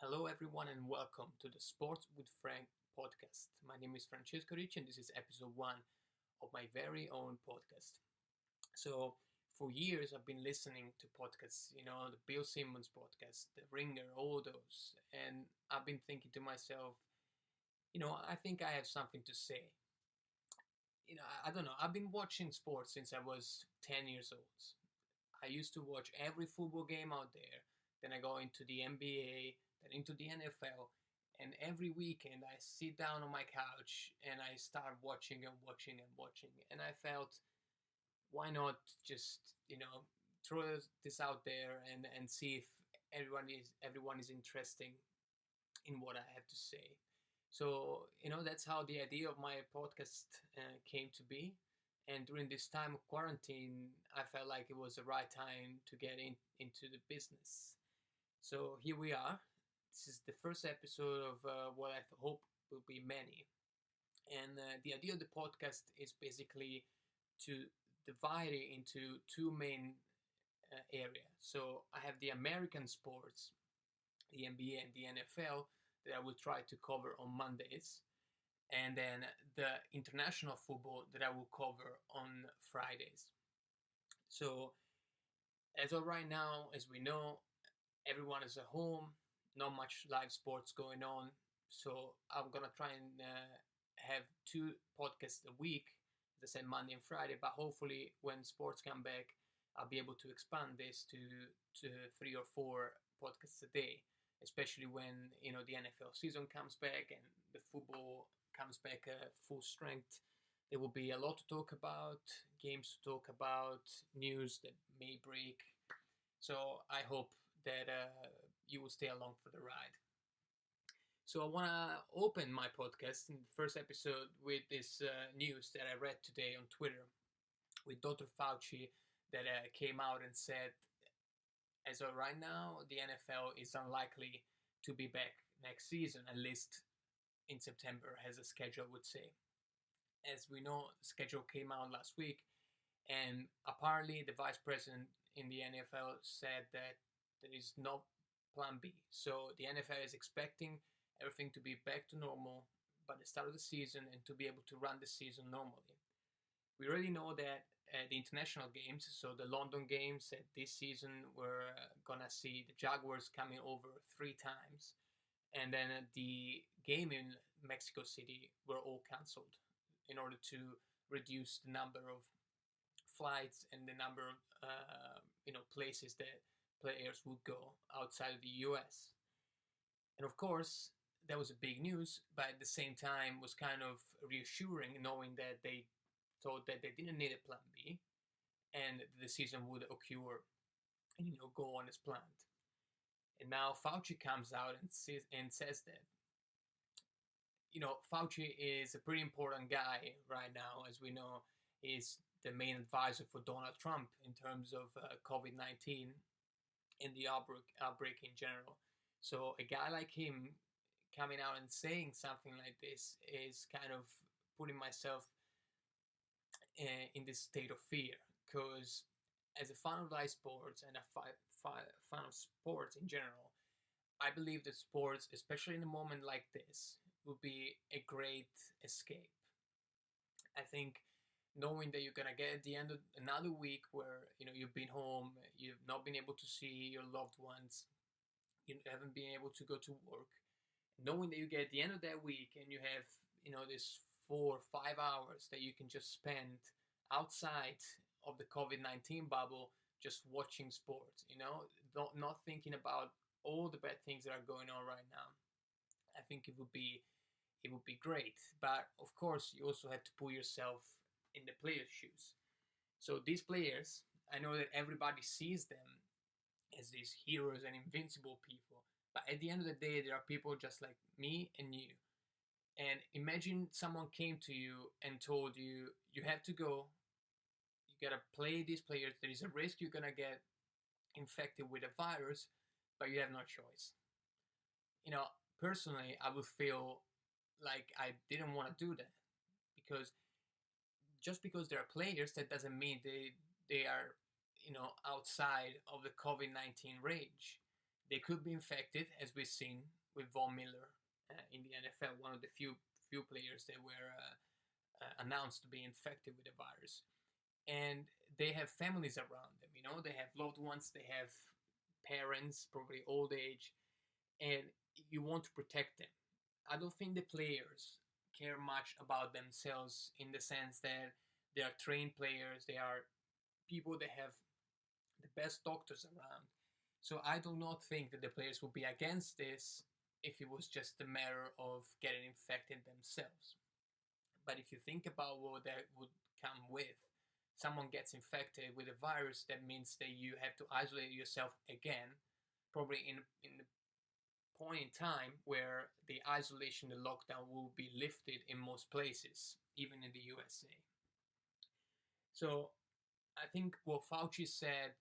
Hello, everyone, and welcome to the Sports with Frank podcast. My name is Francesco Ricci, and this is episode one of my very own podcast. So, for years, I've been listening to podcasts, the Bill Simmons podcast, The Ringer, all those, and I've been thinking to myself, I think I have something to say. I don't know, I've been watching sports since I was 10 years old. I used to watch every football game out there. Then I go into the NBA, then into the NFL, and every weekend I sit down on my couch and I start watching and watching and watching. And I felt, why not just throw this out there and see if everyone is interesting in what I have to say. So that's how the idea of my podcast came to be. And during this time of quarantine, I felt like it was the right time to get into the business. So here we are. This is the first episode of what I hope will be many. And the idea of the podcast is basically to divide it into two main areas. So I have the American sports, the NBA and the NFL, that I will try to cover on Mondays, and then the international football that I will cover on Fridays. So, as of right now, as we know, everyone is at home, not much live sports going on. So, I'm gonna try and have two podcasts a week, as I said, Monday and Friday. But hopefully, when sports come back, I'll be able to expand this to three or four podcasts a day, especially when the NFL season comes back and the football comes back full strength. There will be a lot to talk about, games to talk about, news that may break. So I hope that you will stay along for the ride. So I want to open my podcast in the first episode with this news that I read today on Twitter with Dr. Fauci that came out and said, as of right now, the NFL is unlikely to be back next season, at least in September, as the schedule would say. As we know, the schedule came out last week, and apparently the vice president in the NFL said that there is no plan B. So the NFL is expecting everything to be back to normal by the start of the season and to be able to run the season normally. We already know that the international games, so the London games this season, we're gonna see the Jaguars coming over 3 times, and then the game in Mexico City were all cancelled in order to reduce the number of flights and the number of places that players would go outside of the U.S. And of course, that was a big news, but at the same time was kind of reassuring knowing that they thought that they didn't need a plan B and the season would occur and go on as planned. And now Fauci comes out and says that Fauci is a pretty important guy right now. As we know, he's the main advisor for Donald Trump in terms of Covid-19 and the outbreak in general. So a guy like him coming out and saying something like this is kind of putting myself in this state of fear, because as a fan of live sports and a fan of sports in general, I believe that sports, especially in a moment like this, would be a great escape. I think knowing that you're gonna get at the end of another week where you've been home, you've not been able to see your loved ones, you haven't been able to go to work, knowing that you get at the end of that week and you have this 4 or 5 hours that you can just spend outside of the COVID-19 bubble, just watching sports, not thinking about all the bad things that are going on right now. I think it would be great. But of course, you also have to put yourself in the players' shoes. So these players, I know that everybody sees them as these heroes and invincible people, but at the end of the day, there are people just like me and you. And imagine someone came to you and told you, you have to go, you gotta play these players, there is a risk you're gonna get infected with a virus, but you have no choice. Personally, I would feel like I didn't want to do that, because just because they are players, that doesn't mean they are outside of the COVID-19 range. They could be infected, as we've seen with Von Miller in the NFL, one of the few players that were announced to be infected with the virus. And they have families around them, they have loved ones, they have parents, probably old age, and you want to protect them. I don't think the players care much about themselves, in the sense that they are trained players, they are people that have the best doctors around. So I do not think that the players would be against this if it was just a matter of getting infected themselves. But if you think about what that would come with, someone gets infected with a virus, that means that you have to isolate yourself again, probably in the point in time where the isolation, the lockdown will be lifted in most places, even in the USA. So I think what Fauci said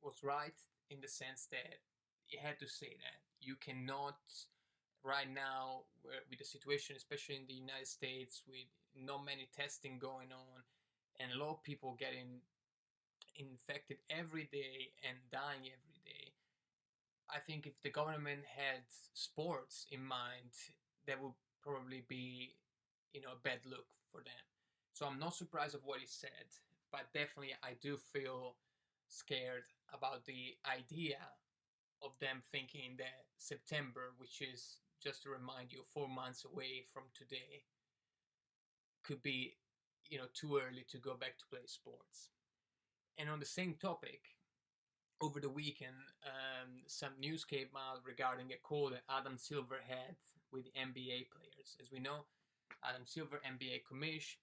was right, in the sense that he had to say that you cannot right now, with the situation, especially in the United States, with not many testing going on and a lot of people getting infected every day and dying every day. I think if the government had sports in mind, that would probably be, a bad look for them. So I'm not surprised of what he said, but definitely I do feel scared about the idea of them thinking that September, which is, just to remind you, 4 months away from today, could be, too early to go back to play sports. And on the same topic, over the weekend, some news came out regarding a call that Adam Silver had with the NBA players. As we know, Adam Silver, NBA commish,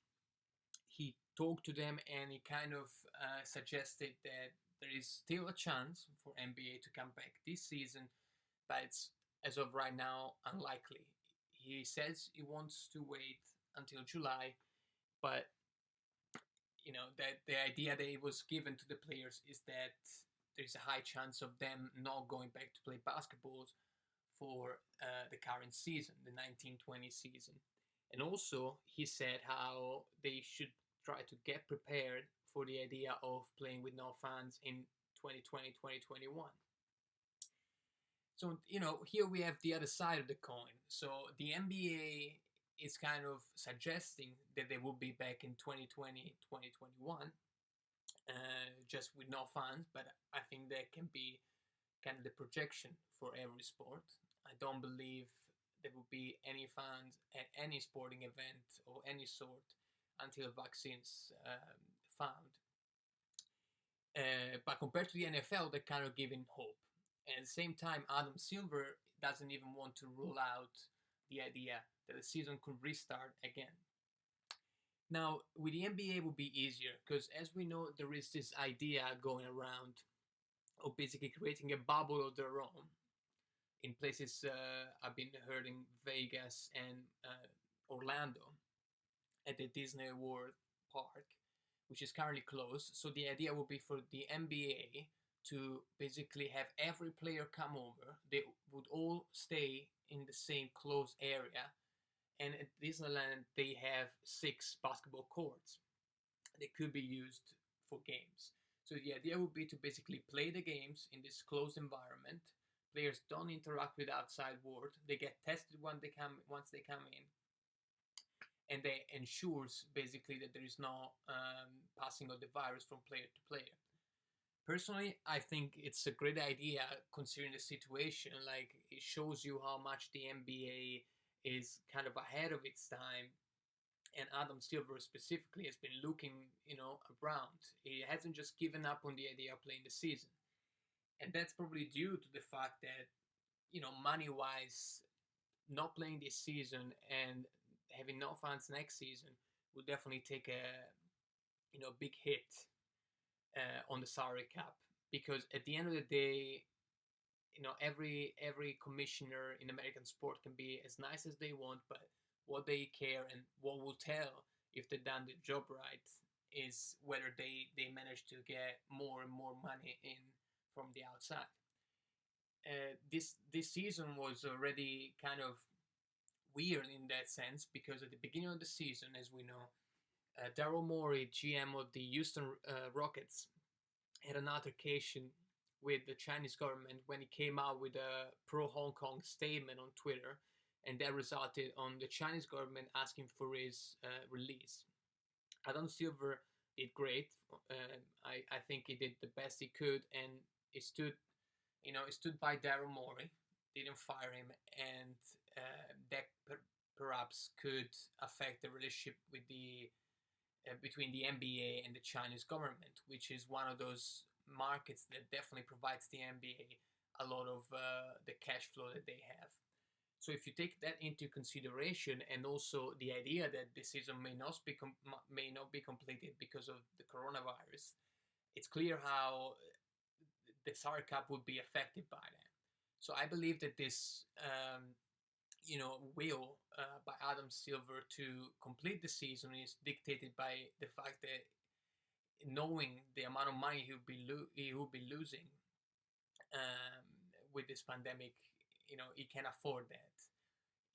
he talked to them and he kind of suggested that there is still a chance for NBA to come back this season, but it's, as of right now, unlikely. He says he wants to wait until July, but that the idea that it was given to the players is that there's a high chance of them not going back to play basketball for the current season, the 1920 season. And also, he said how they should try to get prepared for the idea of playing with no fans in 2020, 2021. So, here we have the other side of the coin. So the NBA is kind of suggesting that they will be back in 2020, 2021, just with no fans, but I think that can be kind of the projection for every sport. I don't believe there will be any fans at any sporting event of any sort until vaccines found. But compared to the NFL, they're kind of giving hope. And at the same time, Adam Silver doesn't even want to rule out the idea that the season could restart again. Now, with the NBA, it will be easier because, as we know, there is this idea going around of basically creating a bubble of their own in places. I've been heard in Vegas and Orlando at the Disney World Park, which is currently closed. So the idea would be for the NBA to basically have every player come over. They would all stay in the same closed area. And at Disneyland, they have 6 basketball courts that could be used for games. So the idea would be to basically play the games in this closed environment. Players don't interact with the outside world. They get tested once they come in. And they ensures basically that there is no passing of the virus from player to player. Personally, I think it's a great idea considering the situation. Like, it shows you how much the NBA is kind of ahead of its time. And Adam Silver specifically has been looking, around. He hasn't just given up on the idea of playing the season. And that's probably due to the fact that, money-wise, not playing this season and having no fans next season will definitely take a big hit on the salary cap, because at the end of the day, every commissioner in American sport can be as nice as they want, but what they care and what will tell if they've done the job right is whether they manage to get more and more money in from the outside. This season was already kind of weird in that sense, because at the beginning of the season, as we know, Daryl Morey, GM of the Houston Rockets, had an altercation with the Chinese government when it came out with a pro-Hong Kong statement on Twitter, and that resulted on the Chinese government asking for his release. Adam Silver did great. I think he did the best he could, and he stood, he stood by Daryl Morey, didn't fire him, and that perhaps could affect the relationship with the between the NBA and the Chinese government, which is one of those markets that definitely provides the NBA a lot of the cash flow that they have. So if you take that into consideration, and also the idea that the season may not be completed because of the coronavirus, it's clear how the Summer Cup would be affected by that. So I believe that this, will by Adam Silver to complete the season is dictated by the fact that, knowing the amount of money he will be losing with this pandemic, he can afford that.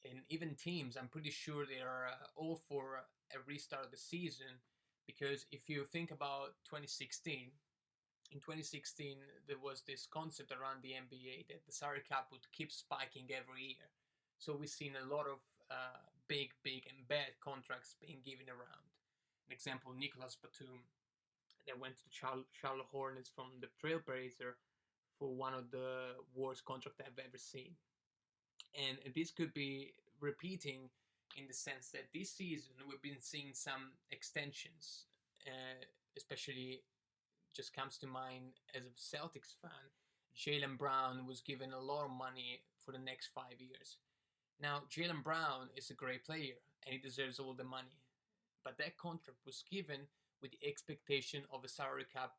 And even teams, I'm pretty sure they are all for a restart of the season, because if you think about 2016, in 2016 there was this concept around the NBA that the salary cap would keep spiking every year. So we've seen a lot of big and bad contracts being given around. An example, Nicolas Batum, that went to the Charlotte Hornets from the Trailblazer for one of the worst contracts I've ever seen. And this could be repeating in the sense that this season we've been seeing some extensions, especially just comes to mind as a Celtics fan. Jaylen Brown was given a lot of money for the next 5 years. Now, Jaylen Brown is a great player and he deserves all the money. But that contract was given with the expectation of a salary cap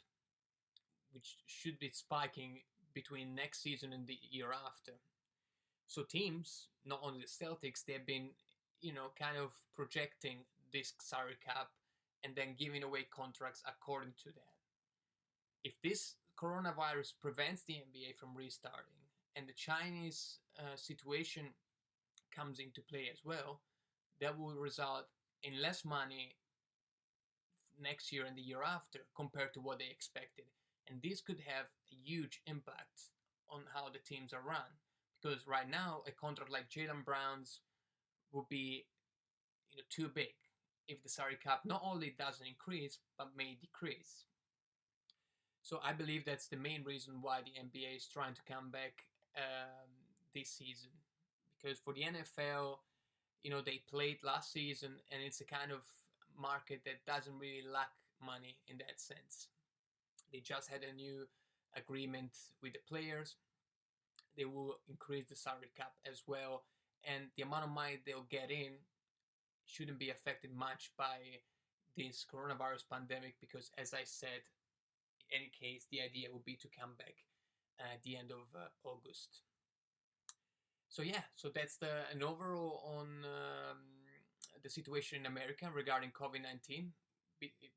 which should be spiking between next season and the year after. So teams, not only the Celtics, they've been, kind of projecting this salary cap and then giving away contracts according to that. If this coronavirus prevents the NBA from restarting and the Chinese situation comes into play as well, that will result in less money next year and the year after compared to what they expected. And this could have a huge impact on how the teams are run. Because right now, a contract like Jaylen Brown's would be too big if the salary cap not only doesn't increase, but may decrease. So I believe that's the main reason why the NBA is trying to come back this season. Because for the NFL, they played last season, and it's a kind of market that doesn't really lack money in that sense. They just had a new agreement with the players. They will increase the salary cap as well, and the amount of money they'll get in shouldn't be affected much by this coronavirus pandemic, because, as I said, in any case, the idea would be to come back at the end of August. So that's an overall on the situation in America regarding COVID-19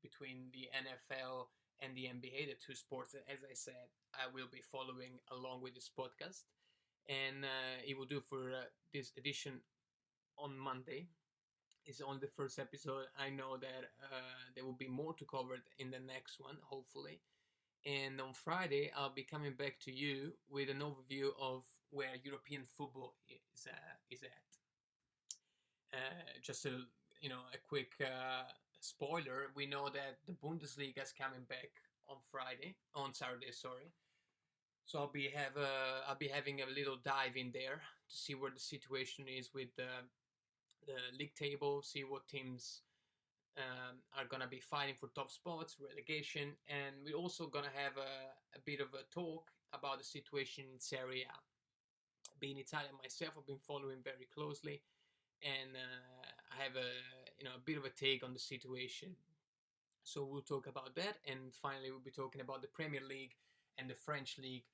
between the NFL and the NBA, the two sports that, as I said, I will be following along with this podcast. And it will do for this edition on Monday. It's only the first episode. I know that there will be more to cover in the next one, hopefully. And on Friday, I'll be coming back to you with an overview of where European football is at. Just a quick spoiler. We know that the Bundesliga is coming back on Saturday. So I'll be having a little dive in there to see where the situation is with the league table, see what teams are going to be fighting for top spots, relegation, and we're also going to have a bit of a talk about the situation in Serie A. Being Italian myself, I've been following very closely, and I have a bit of a take on the situation. So we'll talk about that, and finally we'll be talking about the Premier League and the French League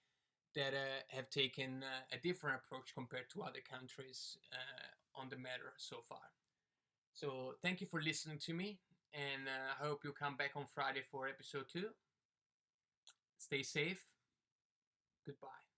that have taken a different approach compared to other countries on the matter so far. So thank you for listening to me, and I hope you'll come back on Friday for episode 2. Stay safe. Goodbye.